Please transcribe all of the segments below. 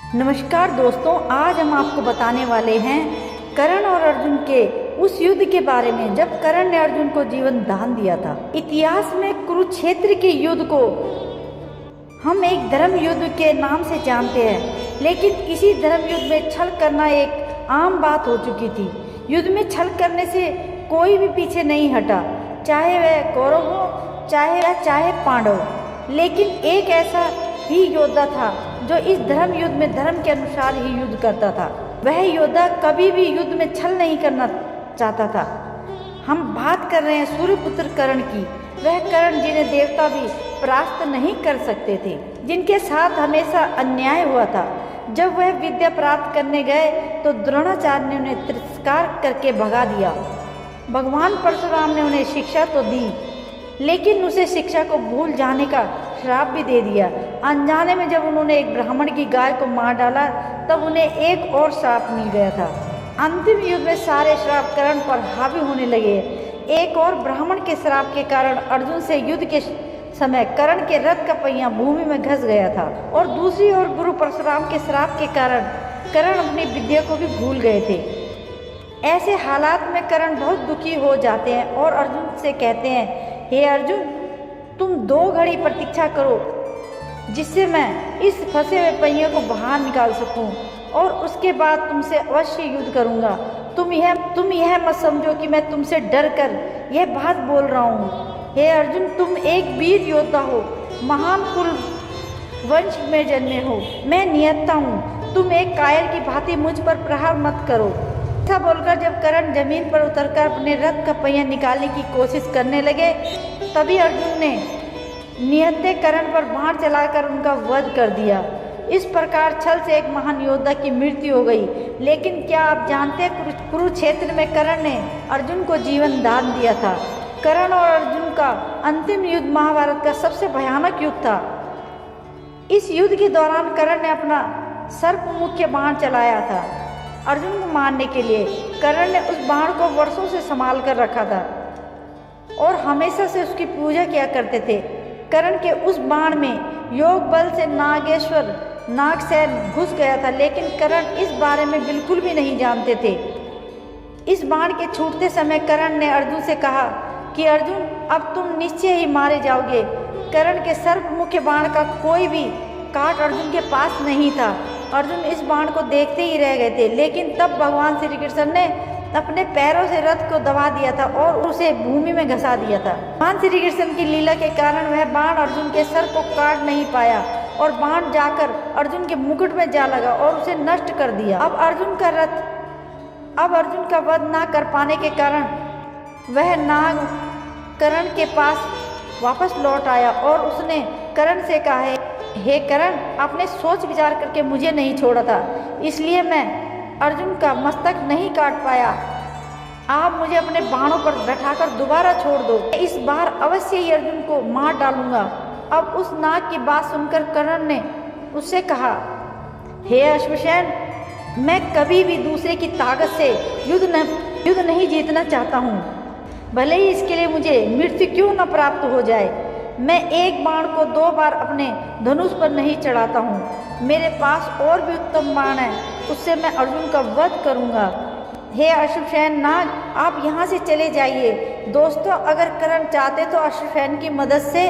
नमस्कार दोस्तों, आज हम आपको बताने वाले हैं कर्ण और अर्जुन के उस युद्ध के बारे में जब कर्ण ने अर्जुन को जीवन दान दिया था। इतिहास में कुरुक्षेत्र के युद्ध को हम एक धर्म युद्ध के नाम से जानते हैं, लेकिन इसी धर्म युद्ध में छल करना एक आम बात हो चुकी थी। युद्ध में छल करने से कोई भी पीछे नहीं हटा, चाहे वह कौरव हो चाहे पांडव। लेकिन एक ऐसा ही योद्धा था जो इस धर्म युद्ध में धर्म के अनुसार ही युद्ध करता था। वह योद्धा कभी भी युद्ध में छल नहीं करना चाहता था। हम बात कर रहे हैं सूर्यपुत्र कर्ण की। वह कर्ण जिन्हें देवता भी परास्त नहीं कर सकते थे, जिनके साथ हमेशा अन्याय हुआ था। जब वह विद्या प्राप्त करने गए तो द्रोणाचार्य ने उन्हें तिरस्कार करके भगा दिया। भगवान परशुराम ने उन्हें शिक्षा तो दी, लेकिन उसे शिक्षा को भूल जाने का श्राप भी दे दिया। अनजाने में जब उन्होंने एक ब्राह्मण की गाय को मार डाला, तब उन्हें एक और श्राप मिल गया था। अंतिम युद्ध में सारे श्राप कर्ण पर हावी होने लगे। एक और ब्राह्मण के श्राप के कारण अर्जुन से युद्ध के समय कर्ण के रथ का पहिया भूमि में घस गया था, और दूसरी ओर गुरु परशुराम के श्राप के कारण कर्ण अपनी विद्या को भी भूल गए थे। ऐसे हालात में कर्ण बहुत दुखी हो जाते हैं और अर्जुन से कहते हैं, हे अर्जुन, तुम 2 घड़ी प्रतीक्षा करो, जिससे मैं इस फंसे हुए पहिए को बाहर निकाल सकूं, और उसके बाद तुमसे अवश्य युद्ध करूंगा। तुम यह मत समझो कि मैं तुमसे डर कर यह बात बोल रहा हूँ। हे अर्जुन, तुम एक वीर योद्धा हो, महान कुल वंश में जन्मे हो। मैं नियता हूँ, तुम एक कायर की भांति मुझ पर प्रहार मत करो। ऐसा बोलकर जब कर्ण जमीन पर उतरकर अपने रथ का पहिया निकालने की कोशिश करने लगे, तभी अर्जुन ने निहत्थे कर्ण पर बाण चलाकर उनका वध कर दिया। इस प्रकार छल से एक महान योद्धा की मृत्यु हो गई। लेकिन क्या आप जानते हैं, कुरुक्षेत्र में कर्ण ने अर्जुन को जीवन दान दिया था। कर्ण और अर्जुन का अंतिम युद्ध महाभारत का सबसे भयानक युद्ध था। इस युद्ध के दौरान कर्ण ने अपना सर्पमुख्य बाण चलाया था अर्जुन को मारने के लिए। कर्ण ने उस बाण को वर्षों से संभाल कर रखा था और हमेशा से उसकी पूजा किया करते थे। कर्ण के उस बाण में योग बल से नागेश्वर नागसेन घुस गया था, लेकिन कर्ण इस बारे में बिल्कुल भी नहीं जानते थे। इस बाण के छूटते समय कर्ण ने अर्जुन से कहा कि अर्जुन, अब तुम निश्चय ही मारे जाओगे। कर्ण के सर्पमुख्य बाण का कोई भी काट अर्जुन के पास नहीं था। अर्जुन इस बाण को देखते ही रह गए थे, लेकिन तब भगवान श्री कृष्ण ने अपने पैरों से रथ को दबा दिया था और उसे भूमि में घसा दिया था। भगवान श्री कृष्ण की लीला के कारण वह बाण अर्जुन के सर को काट नहीं पाया, और बाण जाकर अर्जुन के मुकुट में जा लगा और उसे नष्ट कर दिया। अब अर्जुन का वध ना कर पाने के कारण वह नाग कर्ण के पास वापस लौट आया और उसने कर्ण से कहा, हे कर्ण, आपने सोच विचार करके मुझे नहीं छोड़ा था, इसलिए मैं अर्जुन का मस्तक नहीं काट पाया। आप मुझे अपने बाणों पर बैठाकर दोबारा छोड़ दो। इस बार अवश्य ही अर्जुन को मार डालूंगा। अब उस नाग की बात सुनकर कर्ण ने उससे कहा, हे अश्वसेन, मैं कभी भी दूसरे की ताकत से युद्ध नहीं जीतना चाहता हूँ, भले ही इसके लिए मुझे मृत्यु क्यों न प्राप्त हो जाए। मैं एक बाण को 2 बार अपने धनुष पर नहीं चढ़ाता हूँ। मेरे पास और भी उत्तम बाण है, उससे मैं अर्जुन का वध करूँगा। हे अश्वसेन नाग, आप यहाँ से चले जाइए। दोस्तों, अगर कर्ण चाहते तो अश्वसेन की मदद से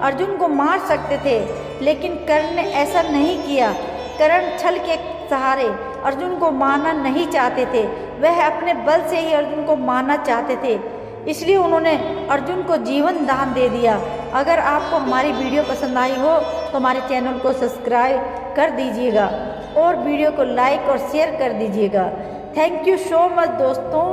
अर्जुन को मार सकते थे, लेकिन कर्ण ने ऐसा नहीं किया। कर्ण छल के सहारे अर्जुन को मारना नहीं चाहते थे, वह अपने बल से ही अर्जुन को मारना चाहते थे, इसलिए उन्होंने अर्जुन को जीवन दान दे दिया। अगर आपको हमारी वीडियो पसंद आई हो तो हमारे चैनल को सब्सक्राइब कर दीजिएगा और वीडियो को लाइक और शेयर कर दीजिएगा। थैंक यू सो मच दोस्तों।